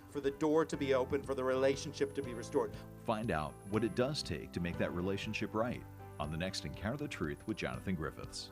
for the door to be open, for the relationship to be restored. Find out what it does take to make that relationship right on the next Encounter the Truth with Jonathan Griffiths.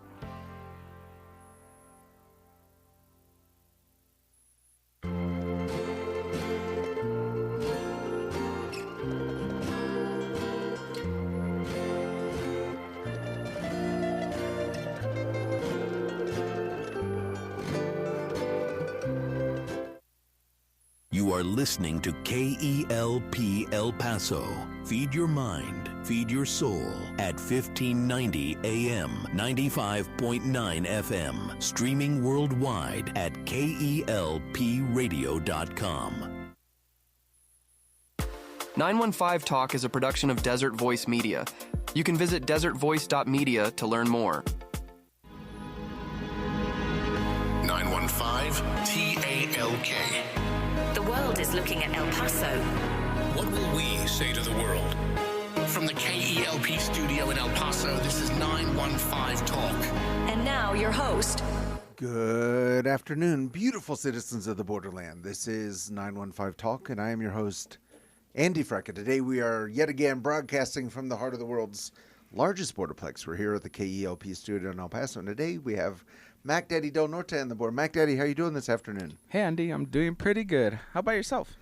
You are listening to KELP El Paso. Feed your mind, feed your soul at 1590 AM, 95.9 FM. Streaming worldwide at KELPradio.com. 915 Talk is a production of Desert Voice Media. You can visit desertvoice.media to learn more. 915 TALK. The world is looking at El Paso. What will we say to the world? From the KELP studio in El Paso, this is 915 Talk. And now your host. Good afternoon, beautiful citizens of the borderland. This is 915 Talk, and I am your host, Andy Frecka. Today we are yet again broadcasting from the heart of the world's largest borderplex. We're here at the KELP studio in El Paso, and today we have Mac Daddy Del Norte on the board. Mac Daddy, how are you doing this afternoon? Hey, Andy, I'm doing pretty good. How about yourself?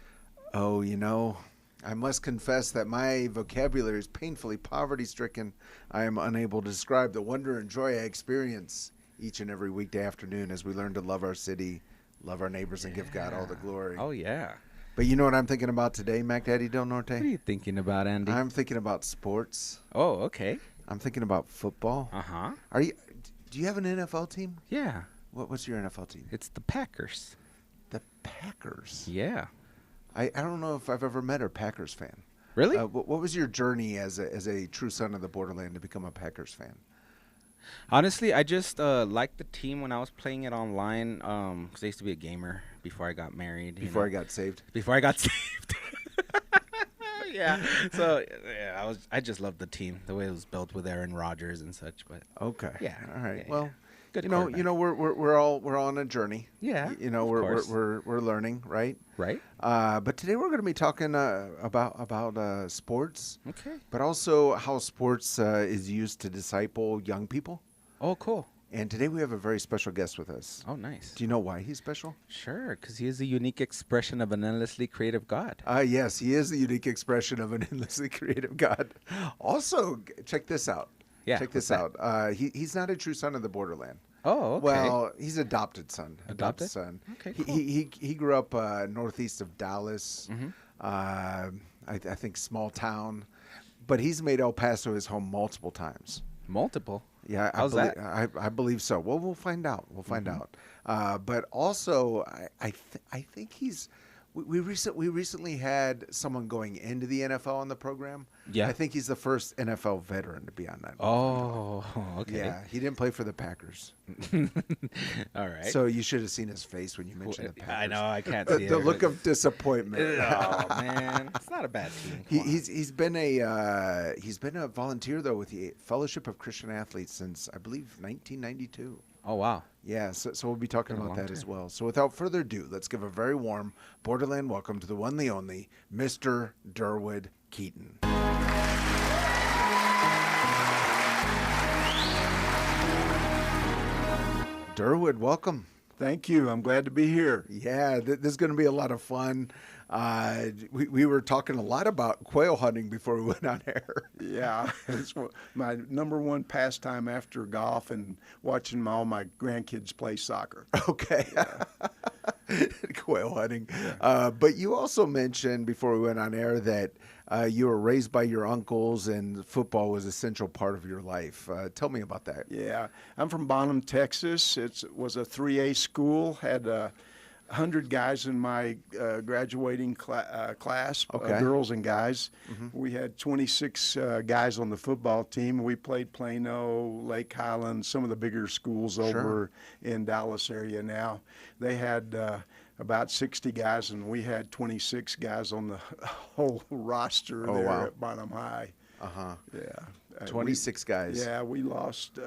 Oh, you know, I must confess that my vocabulary is painfully poverty-stricken. I am unable to describe the wonder and joy I experience each and every weekday afternoon as we learn to love our city, love our neighbors, and give God all the glory. Oh, yeah. But you know what I'm thinking about today, Mac Daddy Del Norte? What are you thinking about, Andy? I'm thinking about sports. Oh, okay. I'm thinking about football. Uh-huh. Do you have an NFL team? Yeah. What's your NFL team? It's the Packers. The Packers? Yeah. I don't know if I've ever met a Packers fan. Really? What was your journey as a true son of the borderland to become a Packers fan? Honestly, I just liked the team when I was playing it online because I used to be a gamer before I got married. Before I got saved? Before I got saved. Yeah. So yeah, I just loved the team, the way it was built with Aaron Rodgers and such. But okay. Yeah. All right. Yeah, well, good. You know, we're all on a journey. Yeah. You know, we're learning, right? Right. But today we're going to be talking about sports. Okay. But also how sports is used to disciple young people. Oh, cool. And today we have a very special guest with us. Oh, nice. Do you know why he's special? Sure, because he is a unique expression of an endlessly creative God. Yes, he is the unique expression of an endlessly creative God. Also, check this out. Yeah, check this out. He's not a true son of the borderland. Oh, okay. Well, he's adopted son. Adopted son. Okay, cool. He grew up northeast of Dallas. Mm-hmm. I think small town, but he's made El Paso his home multiple times. Multiple? Yeah, I believe so. Well, we'll find out. We'll find out. But also, I think he's. We recently had someone going into the NFL on the program. Yeah. I think he's the first NFL veteran to be on that. Oh, okay. Yeah, he didn't play for the Packers. All right. So you should have seen his face when you mentioned the Packers. I know, I can't see it. The look of disappointment. Oh man, it's not a bad team. He's been a volunteer though with the Fellowship of Christian Athletes since I believe 1992. Oh wow. Yeah, so we'll be talking about that time. as well. So without further ado, let's give a very warm Borderland welcome to the one, the only, Mr. Durwood Keeton. Durwood, welcome. Thank you. I'm glad to be here. Yeah, this is going to be a lot of fun. We were talking a lot about quail hunting before we went on air. Yeah, it's my number one pastime after golf and watching all my grandkids play soccer. Okay. Yeah. Quail hunting. Yeah. But you also mentioned before we went on air that you were raised by your uncles and football was a central part of your life. Tell me about that. Yeah, I'm from Bonham, Texas. It was a 3A school, had 100 guys in my graduating class, okay. Girls and guys. Mm-hmm. We had 26 guys on the football team. We played Plano, Lake Highlands, some of the bigger schools over in Dallas area now. They had about 60 guys, and we had 26 guys on the whole roster at Bonham High. Uh-huh. Yeah. 26 guys. Yeah, we lost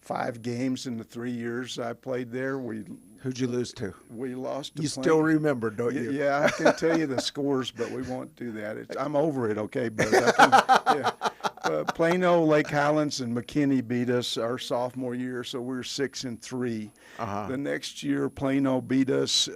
5 games in the 3 years I played there. We Who'd you lose to? We lost to You still remember, don't you? Yeah, I can tell you the scores, but we won't do that. I'm over it, okay? But yeah. Plano, Lake Highlands, and McKinney beat us our sophomore year, so we were 6-3. The next year, Plano beat us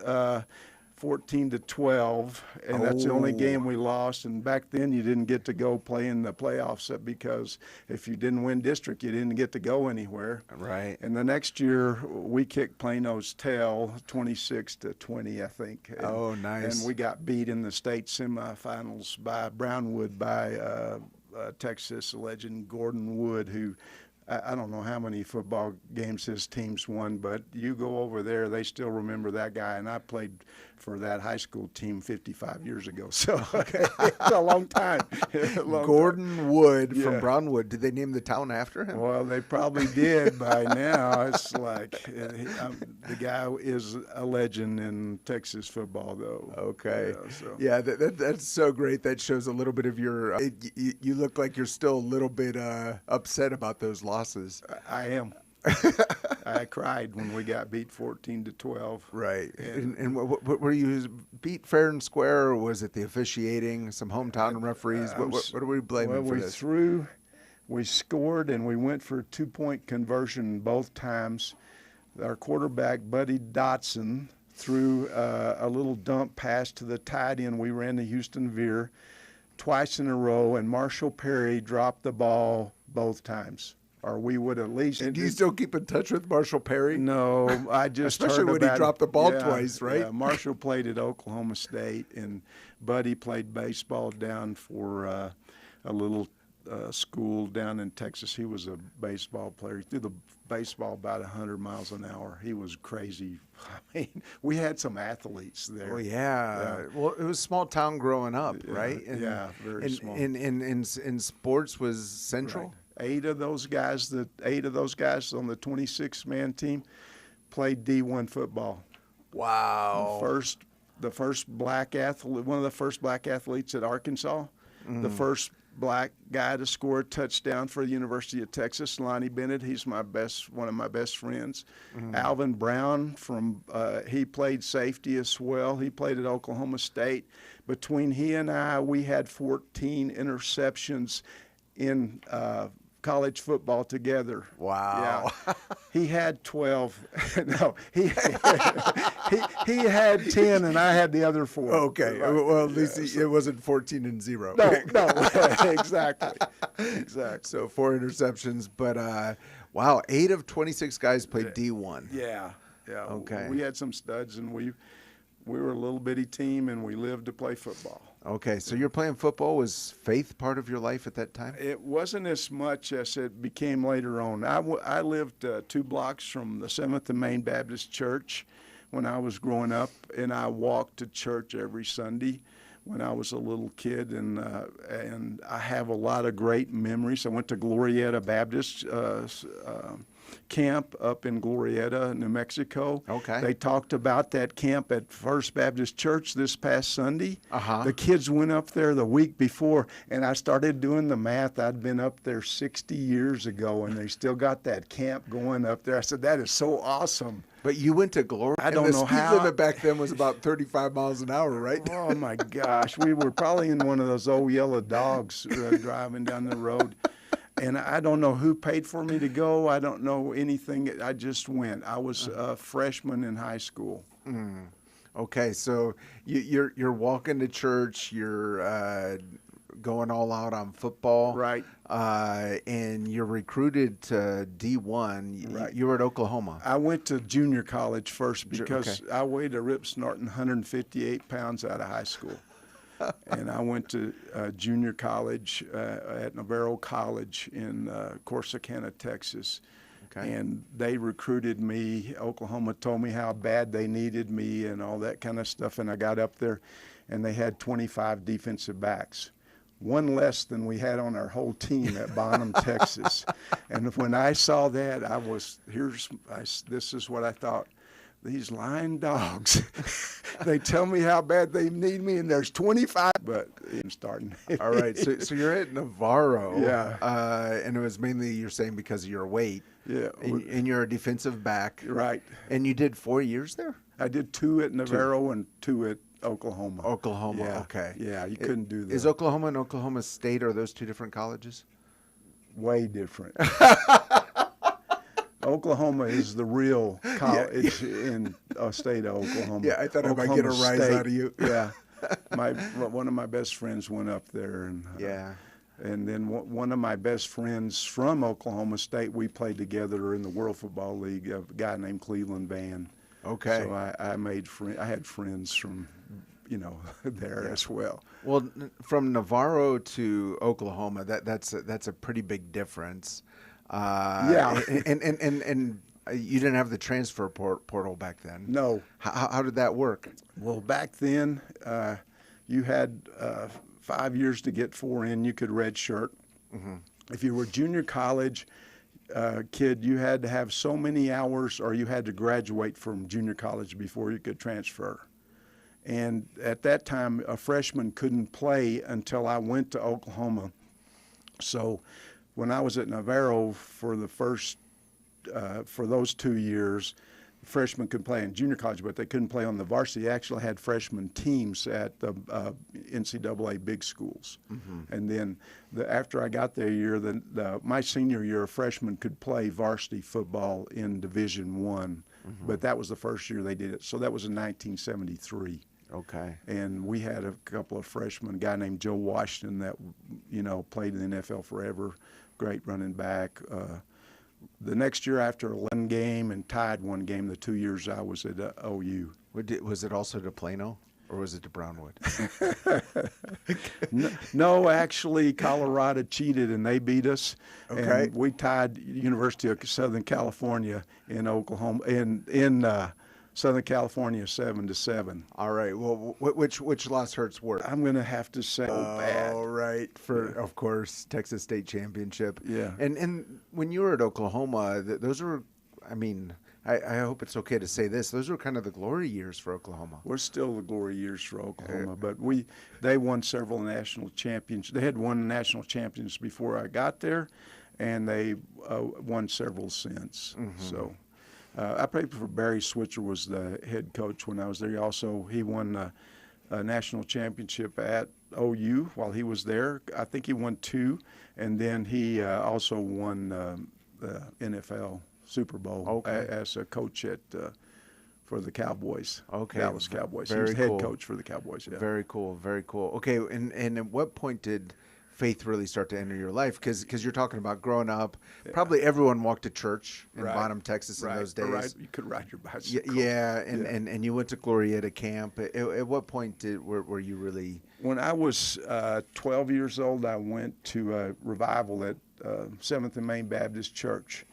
14-12, and that's the only game we lost. And back then, you didn't get to go play in the playoffs because if you didn't win district, you didn't get to go anywhere. Right. And the next year, we kicked Plano's tail, 26-20, I think. And, nice. And we got beat in the state semifinals by Brownwood by Texas legend Gordon Wood, who I don't know how many football games his teams won, but you go over there, they still remember that guy. And I played for that high school team 55 years ago, so it's a long time. Gordon Wood from Brownwood. Did they name the town after him? Well, they probably did by now. It's like the guy is a legend in Texas football, though. Okay. Yeah, That's so great. That shows a little bit of your you look like you're still a little bit upset about those losses. I am. I cried when we got beat 14-12. Right. And what were you beat fair and square, or was it the officiating, some hometown referees? What are we blaming for this? We scored, and we went for a 2-point conversion both times. Our quarterback, Buddy Dotson, threw a little dump pass to the tight end. We ran the Houston Veer twice in a row, and Marshall Perry dropped the ball both times. Or we would at least. And do you still keep in touch with Marshall Perry? No, I just especially heard when about he dropped the ball twice, right? Yeah, Marshall played at Oklahoma State, and Buddy played baseball down for a little school down in Texas. He was a baseball player. He threw the baseball about 100 miles an hour. He was crazy. I mean, we had some athletes there. Oh yeah. Well, it was small town growing up, right? And, very small. In sports was Central. Right. 8 of those guys on the 26-man team played D1 football. Wow. The first black athlete, one of the first black athletes at Arkansas, the first black guy to score a touchdown for the University of Texas, Lonnie Bennett. He's one of my best friends. Alvin Brown he played safety as well. He played at Oklahoma State. Between he and I, we had 14 interceptions in college football together. Wow. Yeah. He had 12. No, he had 10, and I had the other 4. Okay. Right. Well, at least it wasn't 14-0. No. Exactly. So 4 interceptions, but wow, 8 of 26 guys played D1. Yeah. Okay. We had some studs, and we were a little bitty team, and we lived to play football. Okay, so you're playing football. Was faith part of your life at that time? It wasn't as much as it became later on. I lived 2 blocks from the 7th and Main Baptist Church when I was growing up, and I walked to church every Sunday when I was a little kid, and I have a lot of great memories. I went to Glorieta Baptist camp up in Glorieta, New Mexico. Okay. They talked about that camp at First Baptist Church this past Sunday. Uh-huh. The kids went up there the week before, and I started doing the math. I'd been up there 60 years ago, and they still got that camp going up there. I said, that is so awesome. But you went to Glory. I don't know how. The speed limit back then was about 35 miles an hour, right? Oh, my gosh. We were probably in one of those old yellow dogs driving down the road. And I don't know who paid for me to go. I don't know anything. I just went. I was a freshman in high school. Okay, so you're walking to church. You're going all out on football, Right. And you're recruited to D1. Right. You were at Oklahoma. I went to junior college first because I weighed a rip snorting 158 pounds out of high school. And I went to junior college at Navarro College in Corsicana, Texas. Okay. And they recruited me. Oklahoma told me how bad they needed me and all that kind of stuff. And I got up there, and they had 25 defensive backs, one less than we had on our whole team at Bonham, Texas. And when I saw that, this is what I thought. These lying dogs. They tell me how bad they need me, and there's 25, but I'm starting. All right, so you're at Navarro. Yeah. And it was mainly, you're saying, because of your weight. Yeah. And you're a defensive back. Right. And you did 4 years there? I did 2 at Navarro and 2 at Oklahoma. Oklahoma, Yeah. okay. Yeah, you couldn't do that. Is Oklahoma and Oklahoma State, are those 2 different colleges? Way different. Oklahoma is the real college in the state of Oklahoma. Yeah, I thought I might get a rise out of you. Yeah. One of my best friends went up there. And and then one of my best friends from Oklahoma State, we played together in the World Football League, a guy named Cleveland Van. Okay. So I had friends from, there as well. Well, from Navarro to Oklahoma, that's a pretty big difference. Yeah. And you didn't have the transfer portal back then. No. How did that work? Well, back then, you had 5 years to get 4 in. You could redshirt. Mm-hmm. If you were junior college kid, you had to have so many hours, or you had to graduate from junior college before you could transfer. And at that time, a freshman couldn't play until I went to Oklahoma. So when I was at Navarro for the first, for those 2 years, freshmen could play in junior college, but they couldn't play on the varsity. They actually had freshman teams at the NCAA big schools. Mm-hmm. And then after I got there a year, my senior year, a freshman could play varsity football in Division I, mm-hmm. but that was the first year they did it. So that was in 1973. Okay. And we had a couple of freshmen, a guy named Joe Washington that, played in the NFL forever, great running back. The next year after 11 game and tied 1 game, the 2 years I was at OU. Was it also to Plano, or was it to Brownwood? No, actually, Colorado cheated and they beat us. Okay. And we tied University of Southern California in Oklahoma, in Southern California 7-7. All right. Well, which loss hurts worse? I'm going to have to say bad. All right. Of course, Texas State Championship. Yeah. And when you were at Oklahoma, those were, I hope it's okay to say this, those were kind of the glory years for Oklahoma. We're still the glory years for Oklahoma, but they won several national champions. They had won national champions before I got there, and they won several since. Mm-hmm. So. I played for Barry Switzer, was the head coach when I was there. He won a national championship at OU while he was there. I think he won 2, and then he also won the NFL Super Bowl as a coach for the Cowboys. Okay, Dallas Cowboys. He was the head coach for the Cowboys. Yeah. Very cool, very cool. Okay, and at what point did faith really start to enter your life? Because you're talking about growing up. Yeah. Probably everyone walked to church in Bonham, Texas in those days. You could ride your bicycle. Yeah, and you went to Glorieta Camp. At what point were you really? When I was 12 years old, I went to a revival at 7th and Main Baptist Church.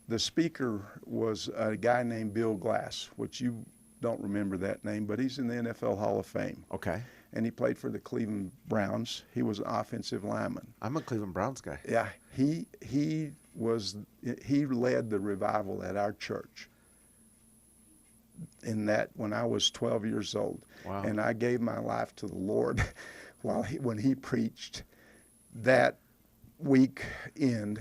The speaker was a guy named Bill Glass, which you don't remember that name, but he's in the NFL Hall of Fame. Okay. And he played for the Cleveland Browns. He was an offensive lineman. I'm a Cleveland Browns guy. Yeah, he led the revival at our church. In that, when I was 12 years old, wow. And I gave my life to the Lord when he preached that weekend,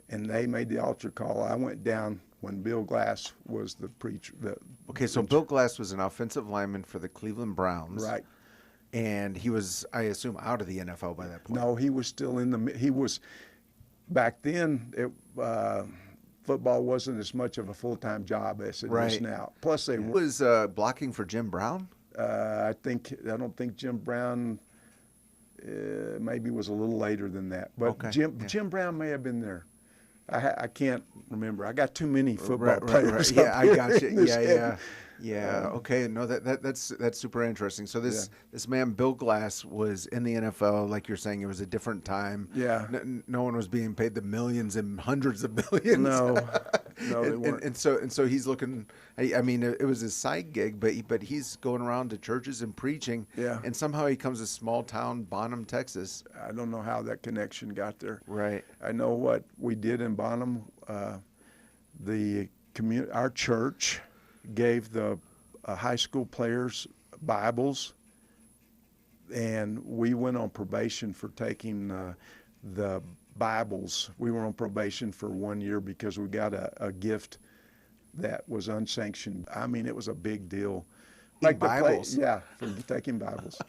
and they made the altar call. I went down when Bill Glass was the preacher. So Bill Glass was an offensive lineman for the Cleveland Browns, right? And he was, I assume, out of the NFL by that point. No, he was still back then, football wasn't as much of a full-time job as it is now. Plus, he was blocking for Jim Brown? I don't think Jim Brown maybe was a little later than that. But Jim Brown may have been there. I can't remember. I got too many football players. Yeah, I got you. Yeah. Okay. No, that's super interesting. So this man Bill Glass was in the NFL, like you're saying. It was a different time. Yeah. No one was being paid the millions and hundreds of millions. No, they weren't. And so he's looking. I mean, it was his side gig, but he's going around to churches and preaching. Yeah. And somehow he comes to small town Bonham, Texas. I don't know how that connection got there. Right. I know what we did in Bonham. Our church gave the high school players Bibles, and we went on probation for taking the Bibles. We were on probation for 1 year because we got a gift that was unsanctioned. I mean, it was a big deal. Like Bibles? Yeah, for taking Bibles.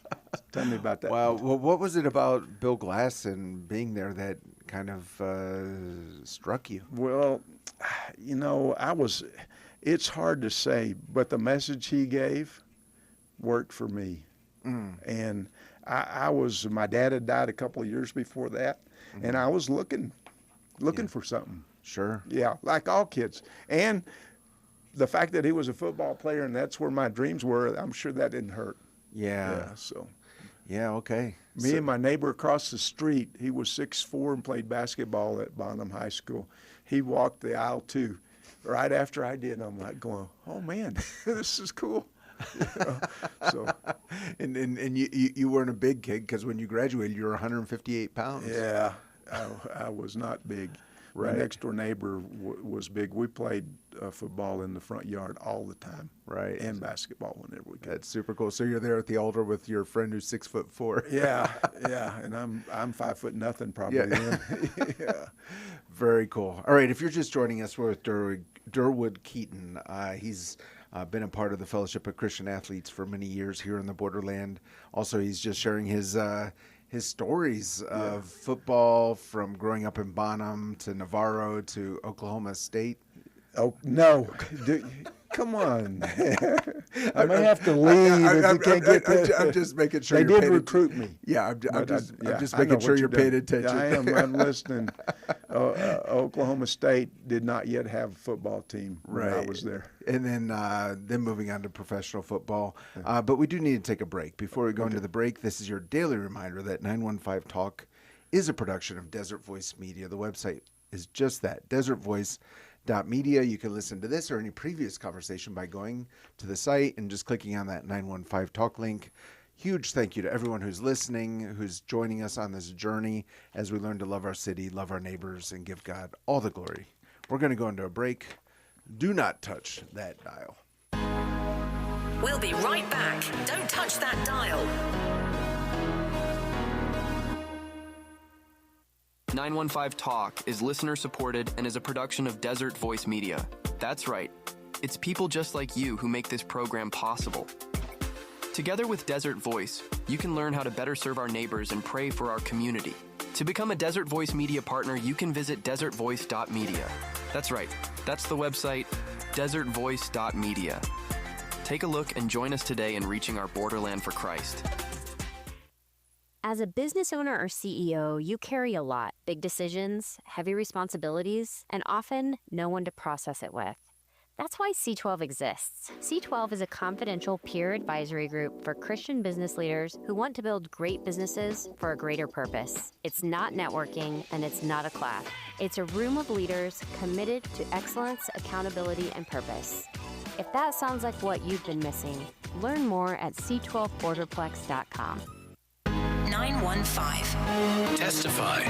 Tell me about that. Well, what was it about Bill Glass and being there that kind of struck you? Well, you know, it's hard to say, but the message he gave worked for me. And my dad had died a couple of years before that, and I was looking for something. Sure. Yeah, like all kids. And the fact that he was a football player and that's where my dreams were, I'm sure that didn't hurt. Yeah. Yeah, okay. Me and my neighbor across the street, he was 6'4" and played basketball at Bonham High School. He walked the aisle too, right after I did. I'm like going, oh man, this is cool. You know? So, and you weren't a big kid because when you graduated, you were 158 pounds. yeah, I was not big. Right. My next door neighbor was big. We played football in the front yard all the time. Right. And basketball whenever we could. That's super cool. So you're there at the altar with your friend who's 6'4". Yeah, and I'm 5 foot nothing probably. Then. Yeah. Very cool. All right, if you're just joining us, we're with Durwood Keeton. He's been a part of the Fellowship of Christian Athletes for many years here in the Borderland. Also, he's just sharing his stories of football from growing up in Bonham to Navarro to Oklahoma State. Oh no! Come on. I may have to leave if you can't get there. I'm just making sure they you're did recruit me. Yeah, I'm just I know making sure what you're paying attention. Yeah, I am. I'm listening. Oklahoma State did not yet have a football team when I was there. And then moving on to professional football. But we do need to take a break. Before we go into the break, this is your daily reminder that 915 Talk is a production of Desert Voice Media. The website is just that, desertvoice.media. You can listen to this or any previous conversation by going to the site and just clicking on that 915 Talk link. Huge thank you to everyone who's listening, who's joining us on this journey as we learn to love our city, love our neighbors, and give God all the glory. We're going to go into a break. Do not touch that dial. We'll be right back. Don't touch that dial. 915 Talk is listener supported and is a production of Desert Voice Media. That's right. It's people just like you who make this program possible. Together with Desert Voice, you can learn how to better serve our neighbors and pray for our community. To become a Desert Voice Media partner, you can visit desertvoice.media. That's right. That's the website, desertvoice.media. Take a look and join us today in reaching our borderland for Christ. As a business owner or CEO, you carry a lot. Big decisions, heavy responsibilities, and often no one to process it with. That's why C12 exists. C12 is a confidential peer advisory group for Christian business leaders who want to build great businesses for a greater purpose. It's not networking, and it's not a class. It's a room of leaders committed to excellence, accountability, and purpose. If that sounds like what you've been missing, learn more at c12borderplex.com. 915. Testify.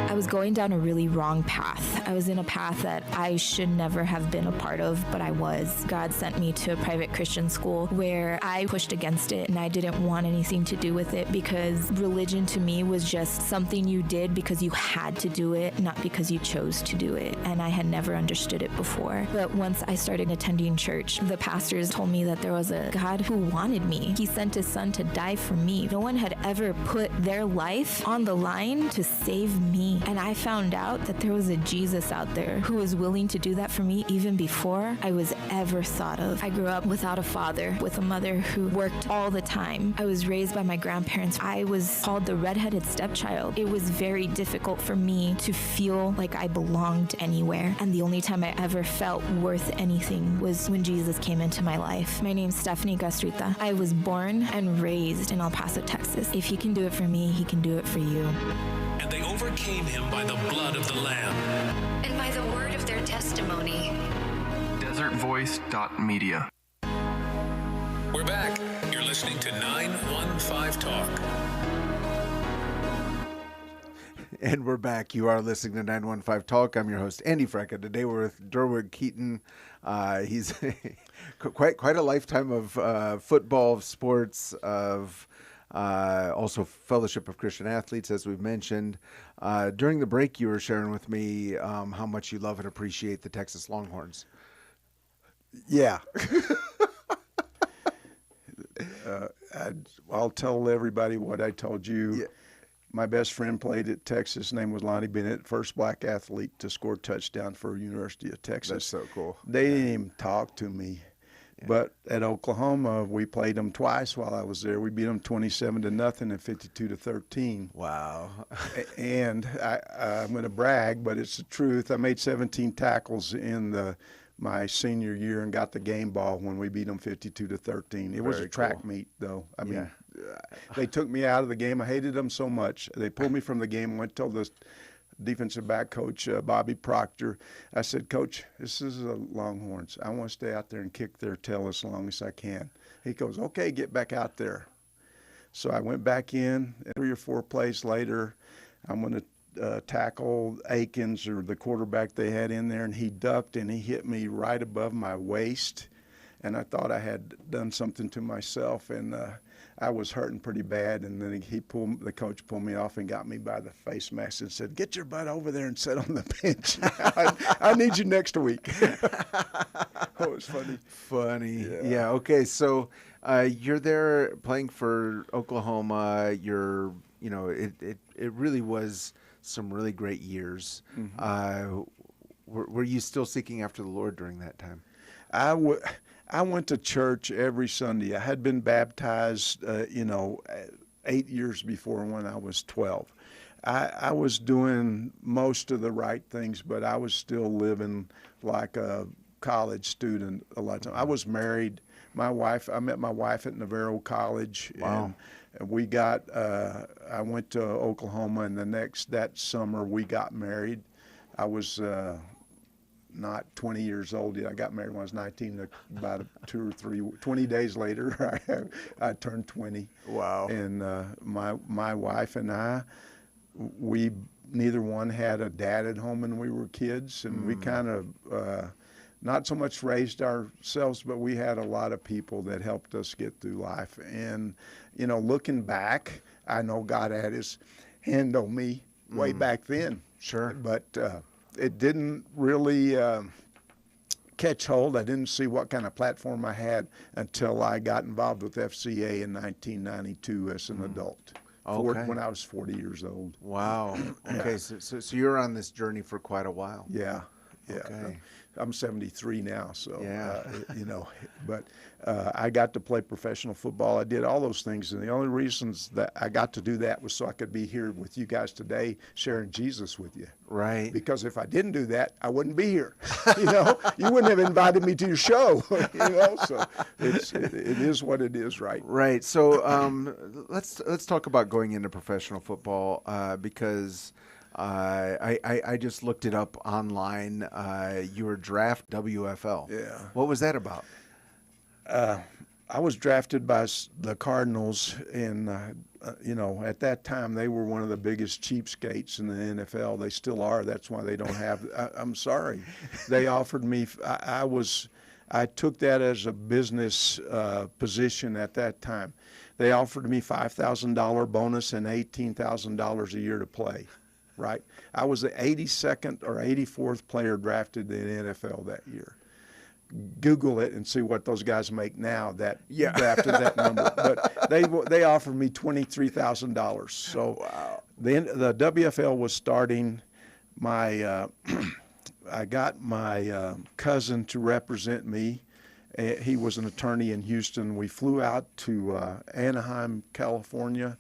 I was going down a really wrong path. I was in a path that I should never have been a part of, but I was. God sent me to a private Christian school where I pushed against it and I didn't want anything to do with it because religion to me was just something you did because you had to do it, not because you chose to do it. And I had never understood it before. But once I started attending church, the pastors told me that there was a God who wanted me. He sent his son to die for me. No one had ever put their life on the line to save me. And I found out that there was a Jesus out there who was willing to do that for me even before I was ever thought of. I grew up without a father, with a mother who worked all the time. I was raised by my grandparents. I was called the redheaded stepchild. It was very difficult for me to feel like I belonged anywhere. And the only time I ever felt worth anything was when Jesus came into my life. My name's Stephanie Gastrita. I was born and raised in El Paso, Texas. If he can do it for me, he can do it for you. And they overcame him by the blood of the Lamb And by the word of their testimony. Desertvoice.media. We're back. You're listening to 915 Talk. And we're back. You are listening to 915 Talk. I'm your host, Andy Frecka. Today we're with Durwood Keeton. He's Quite a lifetime of football, of sports, of also Fellowship of Christian Athletes, as we've mentioned. During the break, you were sharing with me how much you love and appreciate the Texas Longhorns. Yeah. I'll tell everybody what I told you. Yeah. My best friend played at Texas. His name was Lonnie Bennett, first black athlete to score a touchdown for University of Texas. That's so cool. They didn't even talk to me. Yeah. But at Oklahoma, we played them twice while I was there. We beat them 27-0 and 52-13. Wow. And I'm going to brag, but it's the truth. I made 17 tackles in my senior year and got the game ball when we beat them 52-13. It was a track meet, though. I mean, they took me out of the game. I hated them so much. They pulled me from the game and went to the defensive back coach, Bobby Proctor. I said, Coach, this is the Longhorns. I want to stay out there and kick their tail as long as I can. He goes, okay, get back out there. So I went back in. 3 or 4 plays later, I'm going to tackle Akins, or the quarterback they had in there, and he ducked and he hit me right above my waist. And I thought I had done something to myself, and I was hurting pretty bad. And then the coach pulled me off and got me by the face mask and said, "Get your butt over there and sit on the bench. I need you next week." It was funny. Funny. Yeah. Okay. So you're there playing for Oklahoma. It really was some really great years. Mm-hmm. Were you still seeking after the Lord during that time? I went to church every Sunday. I had been baptized, 8 years before when I was 12. I was doing most of the right things, but I was still living like a college student a lot of time. I was married. I met my wife at Navarro College. Wow. And we I went to Oklahoma, and that summer we got married. I was not 20 years old yet. I got married when I was 19. About 20 days later, I turned 20. Wow. And my wife and I, we neither one had a dad at home when we were kids, and we kind of not so much raised ourselves, but we had a lot of people that helped us get through life. And, looking back, I know God had his hand on me way back then. Sure. But it didn't really catch hold. I didn't see what kind of platform I had until I got involved with FCA in 1992 as an adult. Okay. When I was 40 years old. Wow. Okay, Yeah. so you're on this journey for quite a while. Yeah. Okay. I'm 73 now, so yeah. But I got to play professional football. I did all those things, and the only reasons that I got to do that was so I could be here with you guys today, sharing Jesus with you. Right. Because if I didn't do that, I wouldn't be here. You wouldn't have invited me to your show. So it is what it is, right? Right. So let's talk about going into professional football because. I just looked it up online. You were drafted WFL. Yeah. What was that about? I was drafted by the Cardinals, and at that time they were one of the biggest cheapskates in the NFL. They still are. That's why they don't have. I'm sorry. They offered me. I took that as a business position at that time. They offered me $5,000 bonus and $18,000 a year to play. Right, I was the 82nd or 84th player drafted in the NFL that year. Google it and see what those guys make now that drafted that number. But they offered me $23,000. So wow. Then the WFL was starting. I got my cousin to represent me. He was an attorney in Houston. We flew out to Anaheim, California.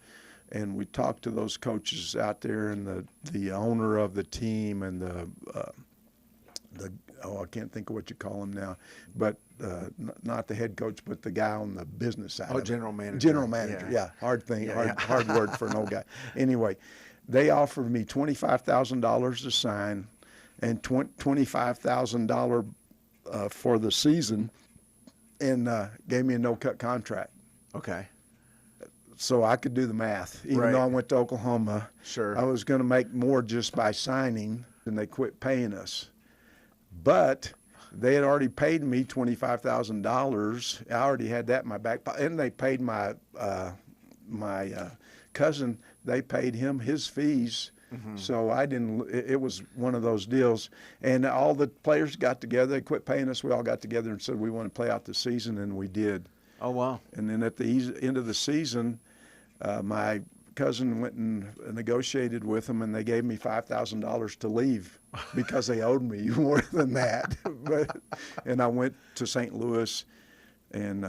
And we talked to those coaches out there, and the owner of the team, and I can't think of what you call him now, but not the head coach, but the guy on the business side. Oh, general manager. General manager, yeah. Hard thing, hard word for an old guy. Anyway, they offered me $25,000 to sign, and $25,000 for the season, and gave me a no-cut contract. Okay. So I could do the math. Even though I went to Oklahoma, sure, I was going to make more just by signing, and they quit paying us. But They had already paid me $25,000. I already had that in my back pocket, and they paid my cousin. They paid him his fees. So I didn't. It was one of those deals, and all the players got together. They quit paying us. We all got together and said we want to play out the season, and we did. Oh wow! And then at the end of the season, my cousin went and negotiated with them, and they gave me $5,000 to leave because they owed me more than that. And I went to St. Louis, and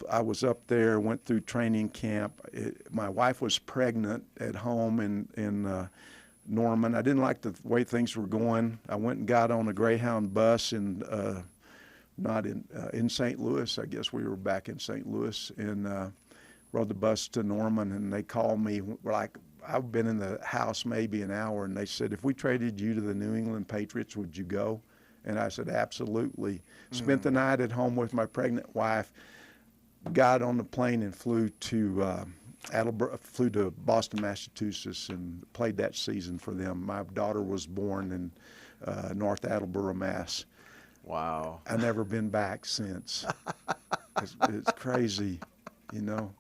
I was up there, went through training camp. My wife was pregnant at home in Norman. I didn't like the way things were going. I went and got on a Greyhound bus in St. Louis. I guess we were back in St. Louis, and rode the bus to Norman, and they called me. Like, I've been in the house maybe an hour, and they said, if we traded you to the New England Patriots, would you go? And I said, absolutely. Spent the night at home with my pregnant wife, got on the plane and flew to Boston, Massachusetts, and played that season for them. My daughter was born in North Attleboro, Mass. Wow. I've never been back since. It's crazy, you know.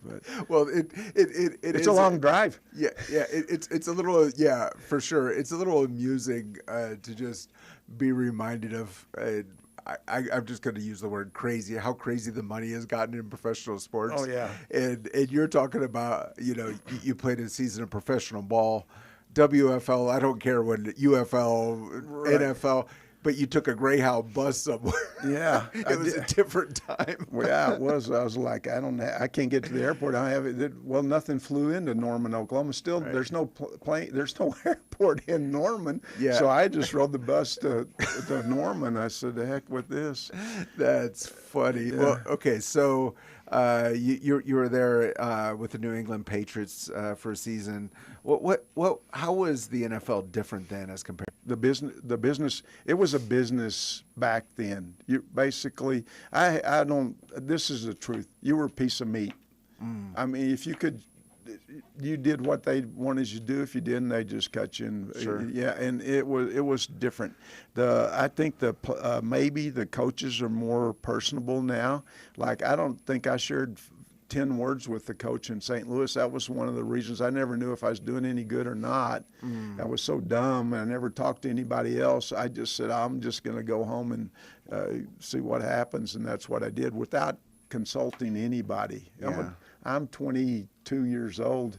But well, it's a long drive. Yeah, it's a little, for sure. It's a little amusing to just be reminded of. I'm just going to use the word crazy. How crazy the money has gotten in professional sports. Oh yeah. And you're talking about, you played a season of professional ball, WFL. I don't care when UFL, right. NFL. But you took a Greyhound bus somewhere. Yeah. It was a different time. Well, yeah, it was. I was like, I can't get to the airport. I have it. Well, nothing flew into Norman, Oklahoma. Still, right. There's no plane. There's no airport in Norman. Yeah. So I just rode the bus to Norman. I said, the heck with this. That's funny. Yeah. Well, okay, so you were there with the New England Patriots for a season. How was the NFL different then as compared? The business. It was a business back then. You basically, I don't. This is the truth. You were a piece of meat. I mean, if you could, you did what they wanted you to do. If you didn't, they just cut you. And, sure. Yeah, and it was different. I think maybe the coaches are more personable now. Like, I don't think I shared 10 words with the coach in St. Louis. That was one of the reasons I never knew if I was doing any good or not. I was so dumb, and I never talked to anybody else. I just said, I'm just going to go home and see what happens, and that's what I did without consulting anybody. Yeah. I'm 22 years old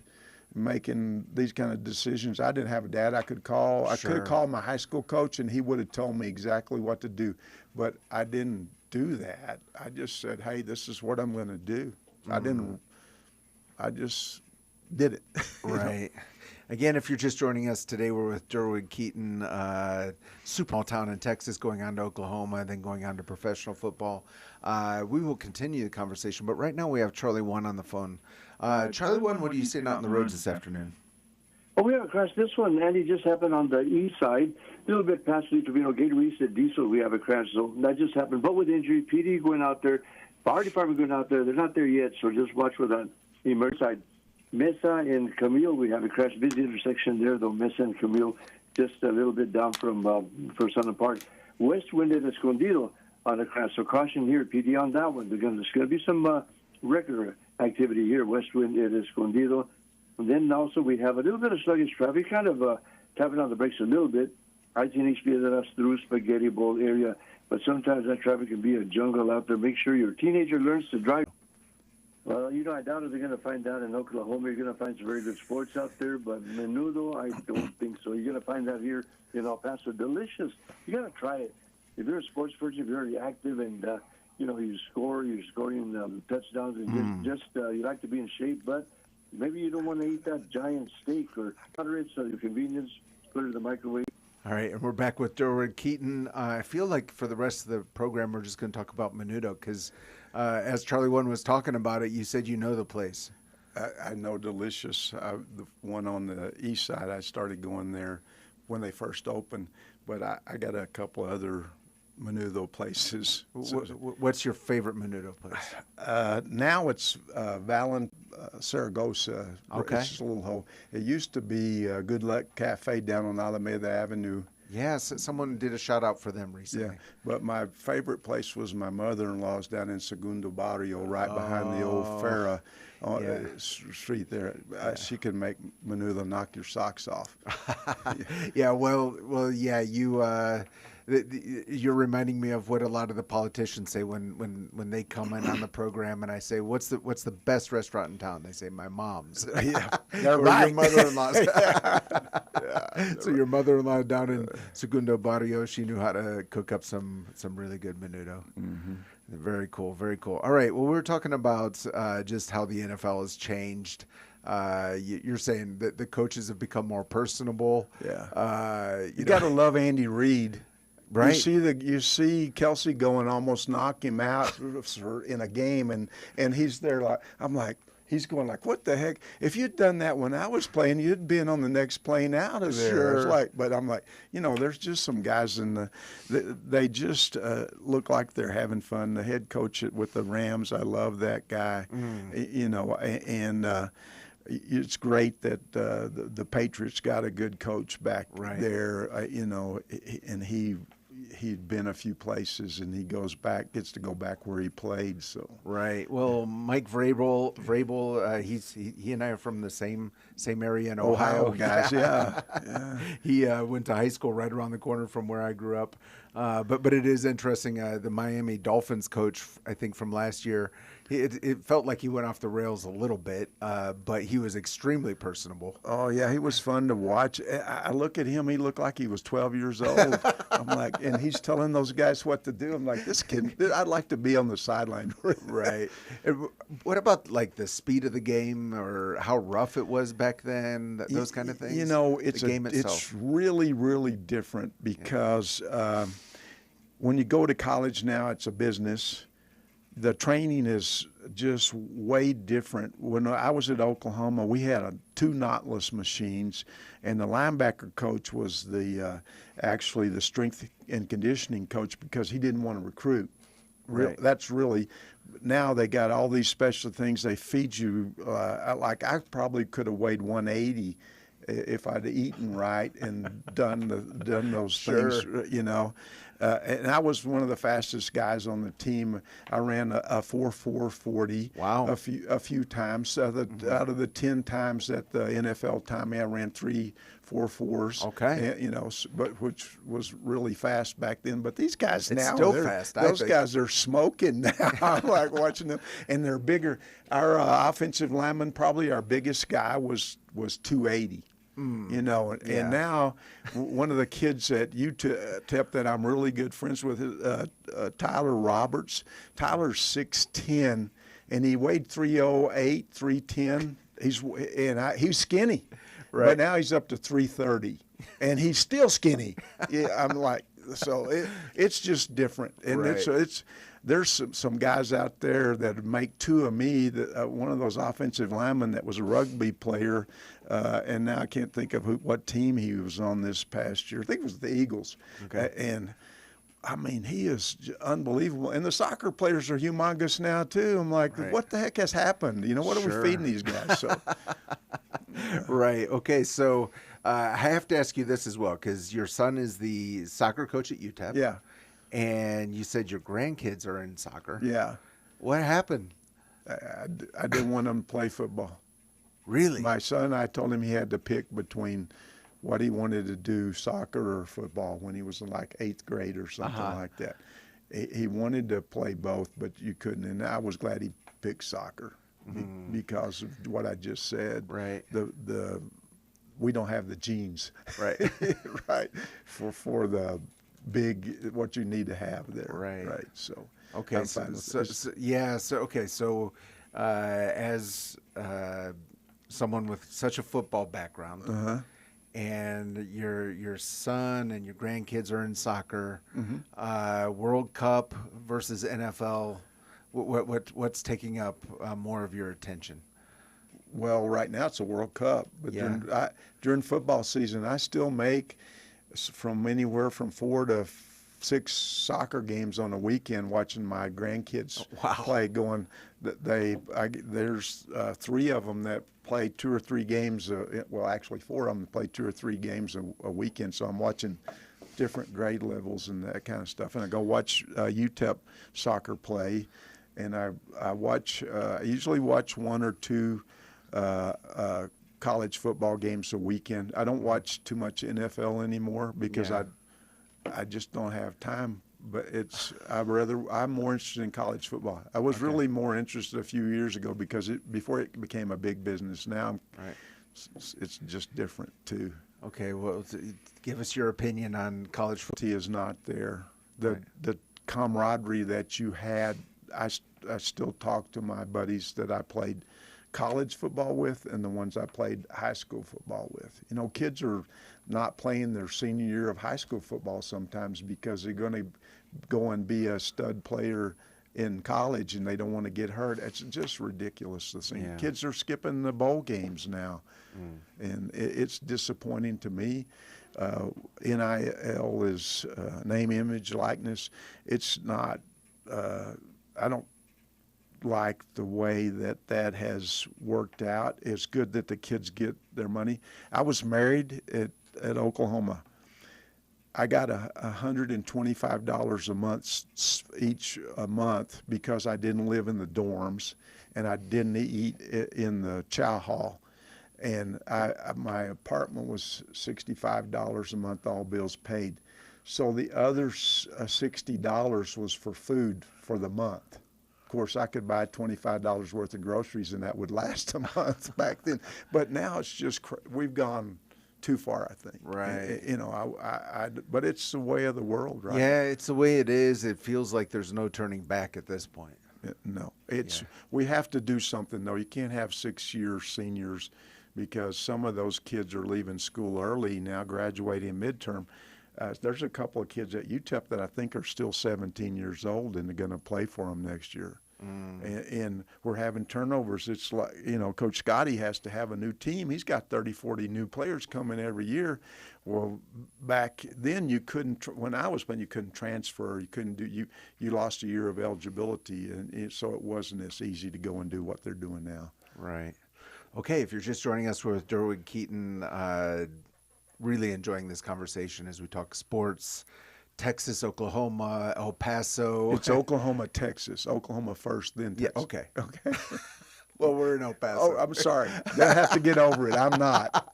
making these kind of decisions. I didn't have a dad I could call. Sure. I could have called my high school coach, and he would have told me exactly what to do, but I didn't do that. I just said, hey, this is what I'm going to do. I just did it. Right. Again, if you're just joining us today, we're with Durwood, Keeton, super small town in Texas, going on to Oklahoma, then going on to professional football. We will continue the conversation, but right now we have Charlie One on the phone. Charlie One, what are you seeing out on the roads this afternoon? Oh, we have a crash. This one, Andy, just happened on the east side, a little bit past Lee Trevino, Gator East at Diesel. We have a crash, so that just happened. But with injury, PD going out there, fire department going out there. They're not there yet, so just watch for that emergency side. Mesa and Camille, we have a crash. Busy intersection there, though. Mesa and Camille, just a little bit down from Southern Park. West Wind at Escondido on a crash. So caution here, PD on that one. There's going to be some regular activity here. West Wind at Escondido. And then also we have a little bit of sluggish traffic, kind of tapping on the brakes a little bit. I-10 us through Spaghetti Bowl area. But sometimes that traffic can be a jungle out there. Make sure your teenager learns to drive. Well, I doubt if they're going to find out in Oklahoma. You're going to find some very good sports out there, but menudo, I don't think so. You're going to find that here in El Paso. Delicious. You got to try it. If you're a sports person, if you're very active and, you score, you're scoring touchdowns, and you like to be in shape, but maybe you don't want to eat that giant steak or moderate, so your convenience, put it in the microwave. All right, and we're back with Durwood, Keeton. I feel like for the rest of the program, we're just going to talk about menudo because as Charlie One was talking about it, you said you know the place. I know Delicious. The one on the east side, I started going there when they first opened, but I got a couple other menudo places. What's your favorite menudo place? Now it's Saragossa. Okay. It's just a little hole. It used to be Good Luck Cafe down on Alameda Avenue. Yes, someone did a shout out for them recently. Yeah, but my favorite place was my mother-in-law's down in Segundo Barrio, right behind the old Farah street there. She could make Menudo knock your socks off. Yeah, yeah. You're reminding me of what a lot of the politicians say when they come in on the program, and I say, "What's the best restaurant in town?" They say, "My mom's." Yeah, or right. Your mother-in-law's. So your mother-in-law down in Segundo Barrio, she knew how to cook up some really good menudo. Mm-hmm. Very cool, very cool. All right, well, we were talking about just how the NFL has changed. You're saying that the coaches have become more personable. Yeah, you got to love Andy Reid. Right. You see Kelsey going almost knock him out in a game, and he's there like he's going like, what the heck? If you'd done that when I was playing, you'd been on the next plane out of there. Sure. It's like, but I'm like, there's just some guys they just look like they're having fun. The head coach with the Rams, I love that guy. It's great that the Patriots got a good coach back there, and he'd been a few places, and he gets to go back where he played. So Well, Mike Vrabel, he and I are from the same area in Ohio. Guys. Yeah. He went to high school right around the corner from where I grew up. But it is interesting. The Miami Dolphins coach, I think from last year, it felt like he went off the rails a little bit, but he was extremely personable. Oh, yeah, he was fun to watch. I look at him, he looked like he was 12 years old. I'm like, and he's telling those guys what to do. I'm like, this kid, I'd like to be on the sideline. Right. And what about like the speed of the game or how rough it was back then, those kind of things? It's really, really different because when you go to college now, it's a business. The training is just way different. When I was at Oklahoma, we had 2 knotless machines, and the linebacker coach was actually the strength and conditioning coach because he didn't want to recruit. That's really now they got all these special things. They feed you like I probably could have weighed 180 if I'd eaten right and done those things, and I was one of the fastest guys on the team. I ran a 4.440. Wow. A few times. Out of the 10 times at the NFL time, I ran 3 4.4s. Okay. And, but which was really fast back then. But these guys now, still fast. Those guys are smoking now. I'm like watching them, and they're bigger. Our offensive lineman, probably our biggest guy, was 280. And now one of the kids at UTEP that I'm really good friends with is Tyler Roberts. Tyler's 6'10", and he weighed 308, 310. He's skinny, but now he's up to 330, and he's still skinny. I'm like, so it's just different, and there's some guys out there that make 2 of me. One of those offensive linemen that was a rugby player, and now I can't think of what team he was on this past year. I think it was the Eagles. Okay. And, I mean, he is unbelievable. And the soccer players are humongous now, too. I'm like, what the heck has happened? What are we feeding these guys? So, Right. Okay, so I have to ask you this as well, because your son is the soccer coach at UTEP. Yeah. And you said your grandkids are in soccer. Yeah. What happened? I didn't want them to play football. Really? My son, I told him he had to pick between what he wanted to do, soccer or football, when he was in like 8th grade or something like that. He wanted to play both, but you couldn't. And I was glad he picked soccer because of what I just said. Right. We don't have the genes. Right. Right. For the big what you need to have there. Right. So okay. As someone with such a football background, and your son and your grandkids are in soccer, World Cup versus NFL, what's taking up more of your attention? Well, right now it's a World Cup, but during football season, I still make from anywhere from 4 to 6 soccer games on a weekend watching my grandkids play. There's 3 of them that play 2 or 3 games. Well, actually 4 of them play 2 or 3 games a weekend. So I'm watching different grade levels and that kind of stuff. And I go watch UTEP soccer play, and I usually watch 1 or 2 college football games a weekend. I don't watch too much NFL anymore because I just don't have time. But I'm more interested in college football. I was really more interested a few years ago because before it became a big business. Now it's just different too. Okay, well, give us your opinion on college football. Is not there. The camaraderie that you had. I still talk to my buddies that I played college football with and the ones I played high school football with. You know, kids are not playing their senior year of high school football sometimes because they're going to go and be a stud player in college and they don't want to get hurt. It's just ridiculous to see. Kids are skipping the bowl games now, and it's disappointing to me. NIL is name, image, likeness. It's not, I don't like the way that has worked out. It's good that the kids get their money. I was married at Oklahoma. I got $125 a month each a month because I didn't live in the dorms and I didn't eat in the chow hall. And my apartment was $65 a month, all bills paid. So the other $60 was for food for the month. Of course, I could buy $25 worth of groceries and that would last a month back then. But now it's just, we've gone too far, I think. Right. You know, but it's the way of the world, right? Yeah, it's the way it is. It feels like there's no turning back at this point. No, we have to do something, though. You can't have 6-year seniors because some of those kids are leaving school early now, graduating midterm. There's a couple of kids at UTEP that I think are still 17 years old and they're going to play for them next year. And we're having turnovers. It's like, you know, Coach Scotty has to have a new team. He's got 30, 40 new players coming every year. Well, back then you couldn't, when I was playing, you couldn't transfer. You couldn't do, you lost a year of eligibility. And so it wasn't as easy to go and do what they're doing now. Right. Okay, if you're just joining us, we're with Durwood, Keeton. Really enjoying this conversation as we talk sports. Texas, Oklahoma, El Paso. It's Oklahoma, Texas. Oklahoma first, then Texas. Yeah, okay. Well, we're in El Paso. Oh, I'm sorry. I have to get over it. I'm not.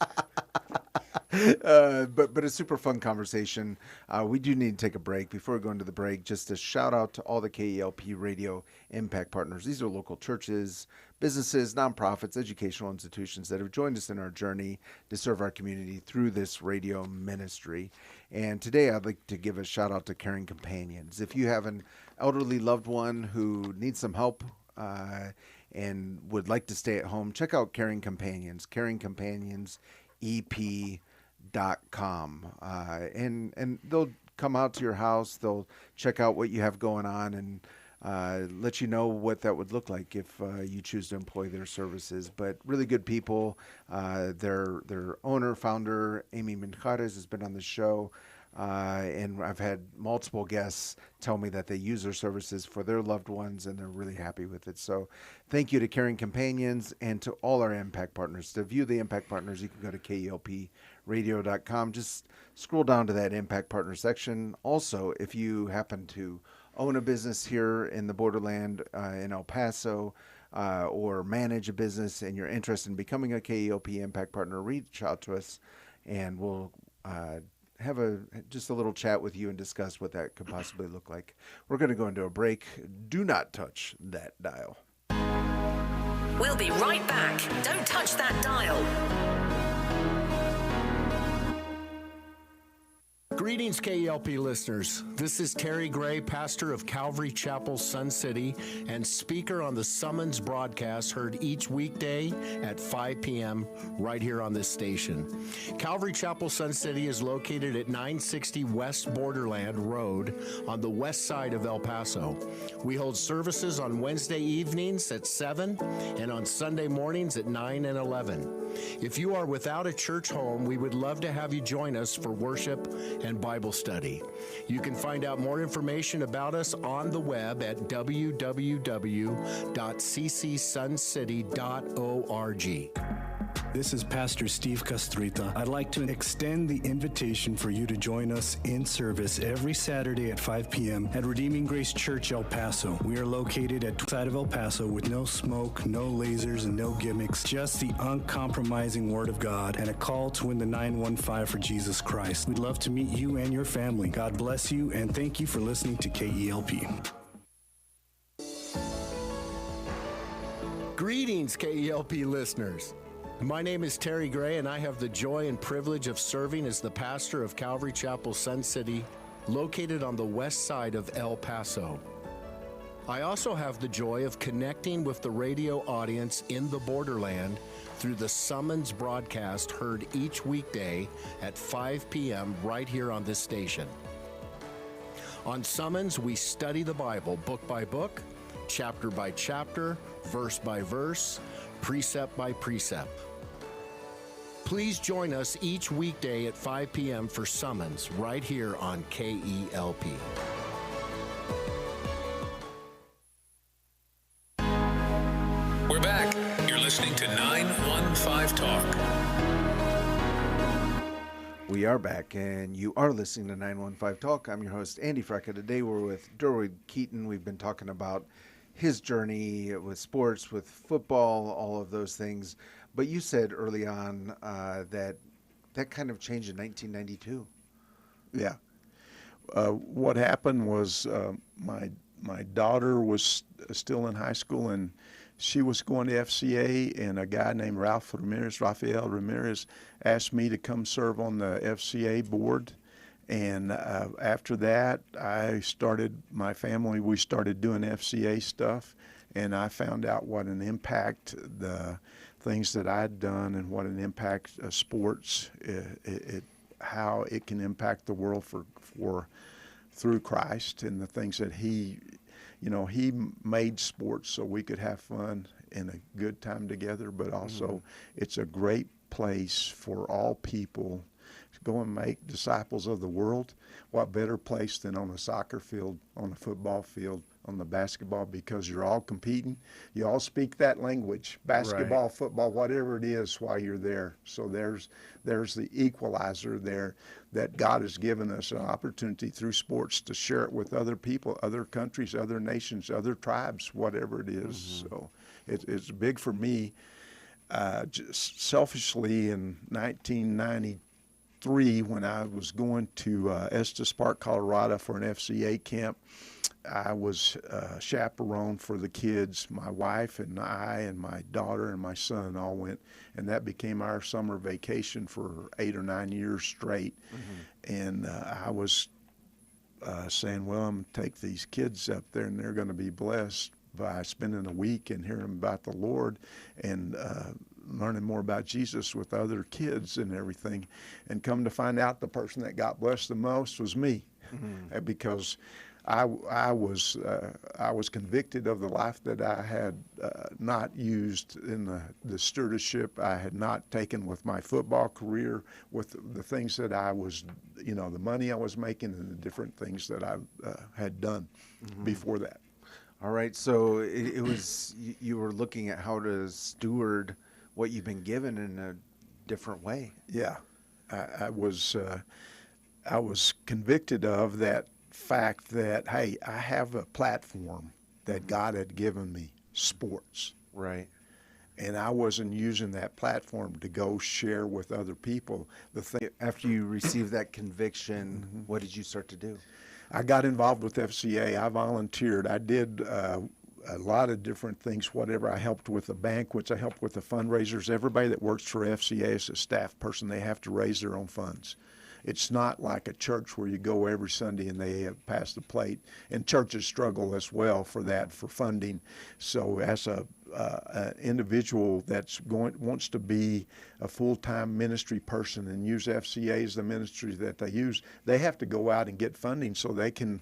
But a super fun conversation. We do need to take a break. Before we go into the break, just a shout out to all the KELP Radio Impact Partners. These are local churches, businesses, nonprofits, educational institutions that have joined us in our journey to serve our community through this radio ministry. And today I'd like to give a shout out to Caring Companions. If you have an elderly loved one who needs some help and would like to stay at home, check out Caring Companions, caringcompanionsep.com. And they'll come out to your house, they'll check out what you have going on and let you know what that would look like if you choose to employ their services. But really good people. Their owner, founder, Amy Minjares, has been on the show. And I've had multiple guests tell me that they use their services for their loved ones and they're really happy with it. So thank you to Caring Companions and to all our Impact Partners. To view the Impact Partners, you can go to KELPradio.com. Just scroll down to that Impact Partner section. Also, if you happen to own a business here in the borderland in El Paso or manage a business and you're interested in becoming a KELP Impact Partner, reach out to us and we'll have just a little chat with you and discuss what that could possibly look like. We're going to go into a break. Do not touch that dial. We'll be right back. Don't touch that dial. Greetings, KELP listeners. This is Terry Gray, pastor of Calvary Chapel, Sun City, and speaker on the Summons broadcast heard each weekday at 5 p.m. right here on this station. Calvary Chapel, Sun City is located at 960 West Borderland Road on the west side of El Paso. We hold services on Wednesday evenings at 7 and on Sunday mornings at 9 and 11. If you are without a church home, we would love to have you join us for worship and Bible study. You can find out more information about us on the web at www.ccsuncity.org. This is Pastor Steve Castrita. I'd like to extend the invitation for you to join us in service every Saturday at 5 p.m. at Redeeming Grace Church, El Paso. We are located at the side of El Paso with no smoke, no lasers, and no gimmicks, just the uncompromising Word of God and a call to win the 915 for Jesus Christ. We'd love to meet you and your family. God bless you, and thank you for listening to KELP. Greetings, KELP listeners. My name is Terry Gray, and I have the joy and privilege of serving as the pastor of Calvary Chapel, Sun City, located on the west side of El Paso. I also have the joy of connecting with the radio audience in the borderland through the Summons broadcast heard each weekday at 5 p.m. right here on this station. On Summons, we study the Bible book by book, chapter by chapter, verse by verse, precept by precept. Please join us each weekday at 5 p.m. for Summons right here on KELP. We're back. You're listening to 915 Talk. We are back, and you are listening to 915 Talk. I'm your host, Andy Frecka. Today we're with Durwood Keeton. We've been talking about his journey with sports, with football, all of those things. But you said early on that kind of changed in 1992. Yeah. What happened was my daughter was still in high school, and she was going to FCA, and a guy named Rafael Ramirez, asked me to come serve on the FCA board. And after that, my family, we started doing FCA stuff, and I found out what an impact the things that I'd done and what an impact sports, how it can impact the world through Christ and the things that he made sports so we could have fun and a good time together, but also it's a great place for all people to go and make disciples of the world. What better place than on a soccer field, on a football field, on the basketball, because you're all competing. You all speak that language, basketball, right, football, whatever it is while you're there. So there's the equalizer there that God has given us an opportunity through sports to share it with other people, other countries, other nations, other tribes, whatever it is. So it's big for me. Just selfishly in 1993, when I was going to Estes Park, Colorado for an FCA camp, I was chaperone for the kids. My wife and I and my daughter and my son all went, and that became our summer vacation for 8 or 9 years straight. And I was saying, well, I'm going to take these kids up there, and they're going to be blessed by spending a week and hearing about the Lord and learning more about Jesus with other kids and everything. And come to find out, the person that got blessed the most was me, because I was convicted of the life that I had not used in the stewardship I had not taken with my football career, with the things that I was, the money I was making and the different things that I had done before that. All right, so it was, you were looking at how to steward what you've been given in a different way. Yeah, I was convicted of that fact that, hey, I have a platform that God had given me, sports. Right. And I wasn't using that platform to go share with other people. After you received that conviction, what did you start to do? I got involved with FCA. I volunteered. I did a lot of different things, whatever. I helped with the banquets. I helped with the fundraisers. Everybody that works for FCA is a staff person. They have to raise their own funds. It's not like a church where you go every Sunday and they pass the plate. And churches struggle as well for that, for funding. So as an individual that's wants to be a full-time ministry person and use FCA as the ministry that they use, they have to go out and get funding so they can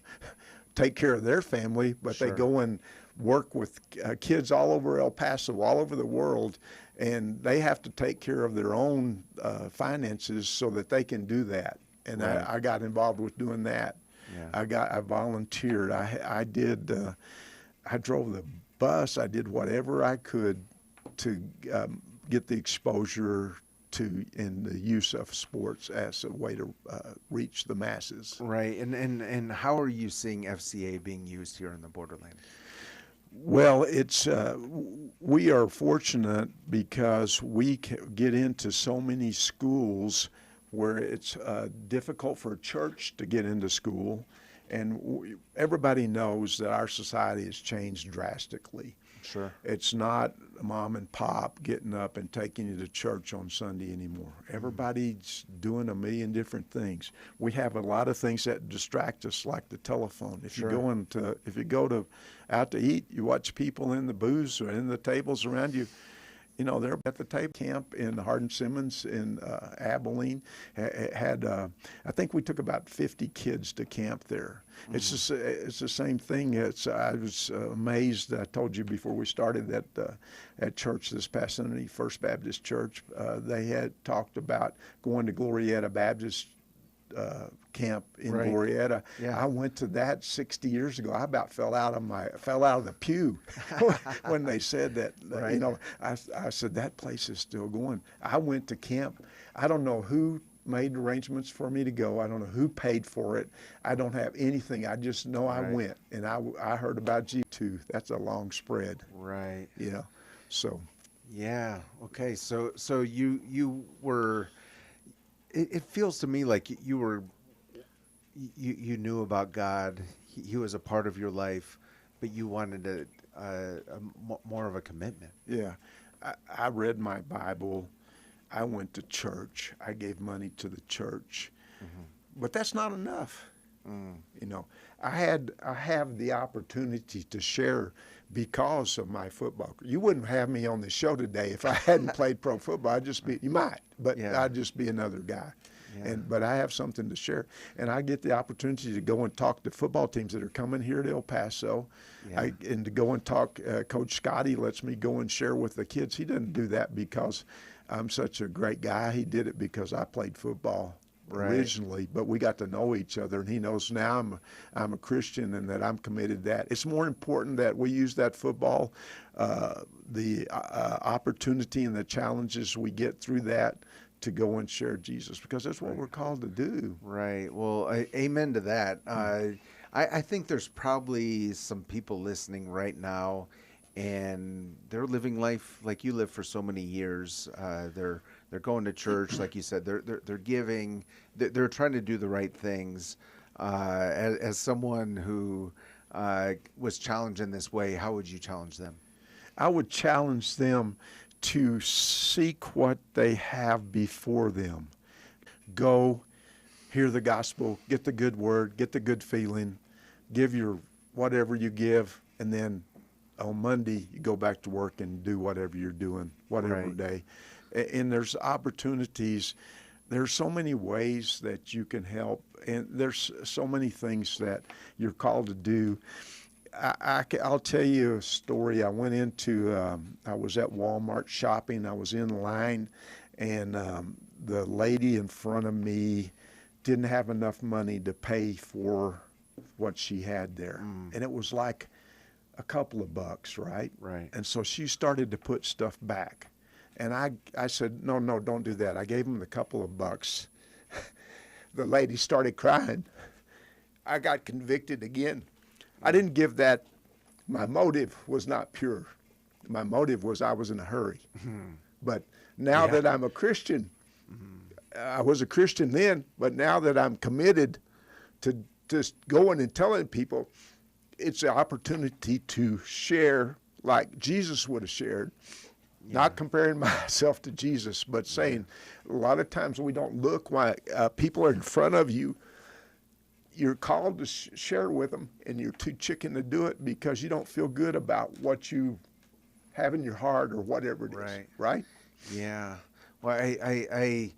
take care of their family, but They go and work with kids all over El Paso, all over the world, and they have to take care of their own finances so that they can do that. And right. I got involved with doing that. Yeah. I volunteered. I drove the bus. I did whatever I could to get the exposure to in the use of sports as a way to reach the masses. Right. And how are you seeing FCA being used here in the Borderland? Well, it's we are fortunate because we get into so many schools where it's difficult for a church to get into school, and everybody knows that our society has changed drastically. Sure. It's not mom and pop getting up and taking you to church on Sunday anymore. Everybody's doing a million different things. We have a lot of things that distract us, like the telephone. If Sure. you go out to eat, you watch people in the booths or in the tables around you. You know, they're at the tape camp in Hardin Simmons in Abilene. Had I think we took about 50 kids to camp there. It's just it's the same thing. I was amazed. I told you before we started that at church this past Sunday, First Baptist Church, they had talked about going to Glorietta Baptist camp in Right. Glorietta. Yeah. I went to that 60 years ago. I about fell out of the pew when they said that. Right. You know, I said that place is still going. I went to camp. I don't know who made arrangements for me to go. I don't know who paid for it. I don't have anything. I just know I Right. went, and I heard about you too. That's a long spread. Right. Yeah. So. Yeah. Okay. So you were. It feels to me like you were. You knew about God. He was a part of your life, but you wanted more of a commitment. Yeah. I read my Bible. I went to church. I gave money to the church. But that's not enough. You know, I have the opportunity to share because of my football. You wouldn't have me on the show today if I hadn't played pro football. You might, but Yeah. I'd just be another guy. Yeah. But I have something to share, and I get the opportunity to go and talk to football teams that are coming here to El Paso, Yeah. and to go and talk. Coach Scotty lets me go and share with the kids. He doesn't do that because I'm such a great guy. He did it because I played football originally, but we got to know each other, and he knows now I'm a Christian and that I'm committed to that. It's more important that we use that football, the opportunity and the challenges we get through that, to go and share Jesus, because that's what we're called to do. Right. Well, amen to that. I think there's probably some people listening right now, and they're living life like you lived for so many years. They're going to church, like you said. They're giving. They're trying to do the right things. As someone who was challenged in this way, how would you challenge them? I would challenge them to seek what they have before them. Go, hear the gospel, get the good word, get the good feeling, give your whatever you give, and then on Monday you go back to work and do whatever you're doing, whatever Right. day. And there's opportunities. There's so many ways that you can help, and there's so many things that you're called to do. I'll tell you a story. I went into, I was at Walmart shopping. I was in line, and the lady in front of me didn't have enough money to pay for what she had there. And it was like a couple of bucks, right? Right. And so she started to put stuff back. And I said, no, don't do that. I gave him the couple of bucks. The lady started crying. I got convicted again. I didn't give that. My motive was not pure. My motive was I was in a hurry. But now that I'm a Christian, I was a Christian then, but now that I'm committed to just going and telling people, it's an opportunity to share like Jesus would have shared. Not comparing myself to Jesus, but saying a lot of times we don't look like people are in front of you. You're called to share with them, and you're too chicken to do it because you don't feel good about what you have in your heart or whatever it is. Right? Yeah. Well, I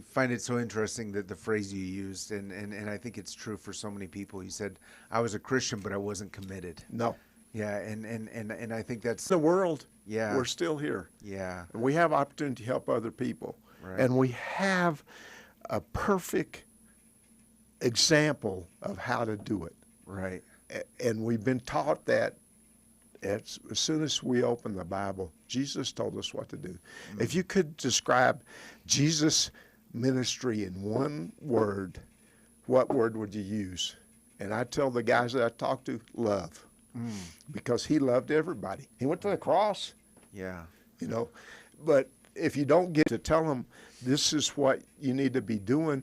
find it so interesting that the phrase you used, and I think it's true for so many people. You said, I was a Christian, but I wasn't committed. No. Yeah, and I think that's the world. Yeah. We're still here. Yeah. And we have opportunity to help other people. Right. And we have a perfect example of how to do it. Right. And we've been taught that as soon as we open the Bible, Jesus told us what to do. If you could describe Jesus' ministry in one word, what word would you use? And I tell the guys that I talk to, love. Because he loved everybody. He went to the cross. Yeah. You know, but if you don't get to tell them this is what you need to be doing,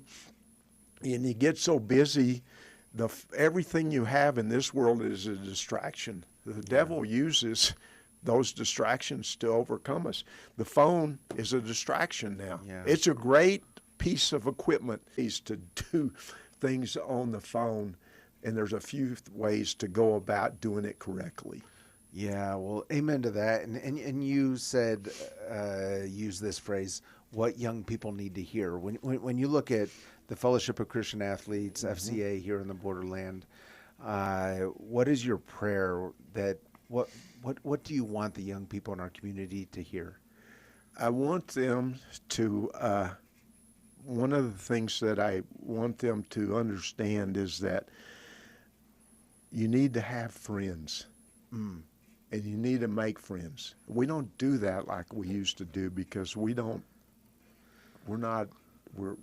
and you get so busy, everything you have in this world is a distraction. The devil uses those distractions to overcome us. The phone is a distraction now. Yeah. It's a great piece of equipment is to do things on the phone, and there's a few ways to go about doing it correctly. Yeah, well, amen to that. And you said, use this phrase, what young people need to hear. When you look at the Fellowship of Christian Athletes, FCA here in the Borderland, what is your prayer that, what do you want the young people in our community to hear? I want them to, one of the things that I want them to understand is that you need to have friends. And you need to make friends. We don't do that like we used to do because we're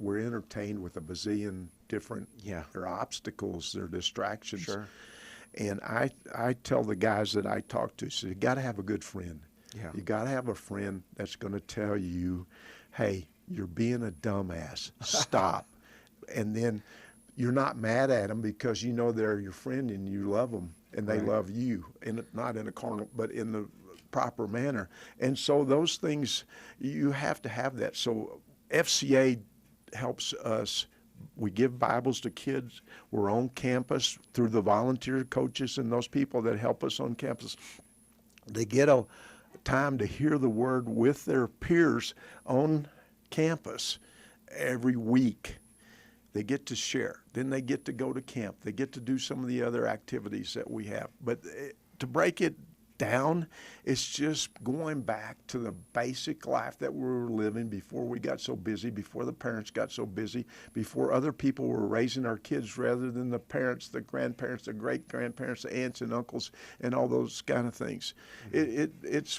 entertained with a bazillion different or obstacles, they're distractions. Sure. And I tell the guys that I talk to, so you got to have a good friend. Yeah. You got to have a friend that's going to tell you, hey, you're being a dumbass. Stop. And then you're not mad at them because you know they're your friend and you love them and they love you, and not in a carnal, but in the proper manner. And so those things, you have to have that. So FCA helps us. We give Bibles to kids. We're on campus through the volunteer coaches and those people that help us on campus. They get a time to hear the word with their peers on campus every week. They get to share. Then they get to go to camp. They get to do some of the other activities that we have. But to break it down, it's just going back to the basic life that we were living before we got so busy, before the parents got so busy, before other people were raising our kids rather than the parents, the grandparents, the great-grandparents, the aunts and uncles, and all those kind of things.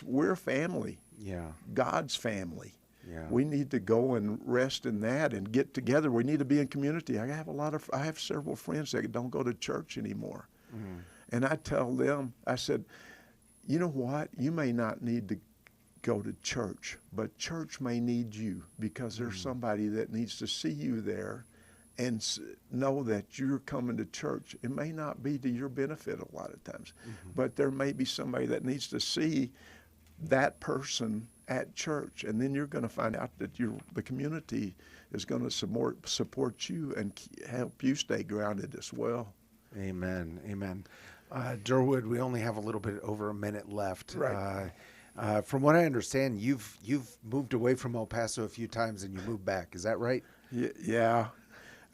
We're family. Yeah. God's family. Yeah. We need to go and rest in that and get together. We need to be in community. I have several friends that don't go to church anymore. And I tell them, I said, you know what? You may not need to go to church, but church may need you because there's somebody that needs to see you there and know that you're coming to church. It may not be to your benefit a lot of times, but there may be somebody that needs to see that person at church, and then you're going to find out that the community is going to support you and help you stay grounded as well. Amen. Amen. Durwood, we only have a little bit over a minute left. Right. From what I understand, you've moved away from El Paso a few times and you moved back. Is that right? Yeah.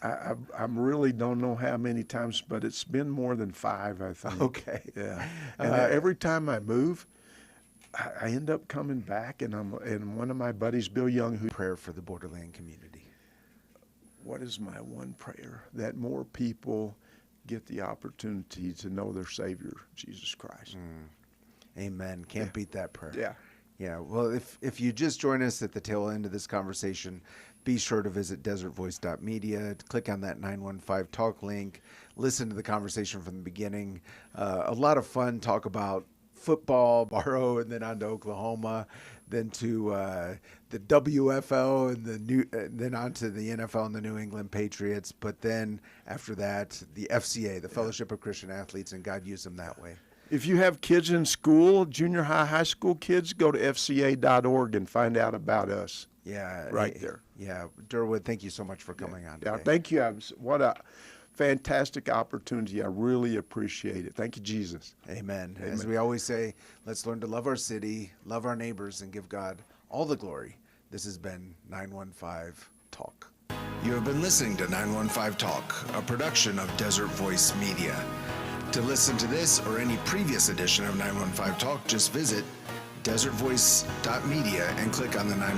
I really don't know how many times, but it's been more than 5, I think. Okay. Yeah. And every time I move, I end up coming back, and one of my buddies, Bill Young, who prayer for the Borderland community. What is my one prayer? That more people get the opportunity to know their Savior, Jesus Christ. Amen. Can't beat that prayer. Yeah. Yeah. Well, if you just join us at the tail end of this conversation, be sure to visit desertvoice.media, click on that 915 talk link, listen to the conversation from the beginning. A lot of fun, talk about football, Barrow, and then on to Oklahoma, then to the WFL, and then on to the NFL and the New England Patriots. But then after that, the FCA, the Fellowship of Christian Athletes, and God used them that way. If you have kids in school, junior high, high school kids, go to fca.org and find out about us. Yeah. Right there. Yeah. Durwood, thank you so much for coming on today. Yeah, thank you. What a fantastic opportunity. I really appreciate it. Thank you, Jesus. Amen. As we always say, let's learn to love our city, love our neighbors, and give God all the glory. This has been 915 Talk. You have been listening to 915 Talk, a production of Desert Voice Media. To listen to this or any previous edition of 915 Talk, just visit desertvoice.media and click on the 915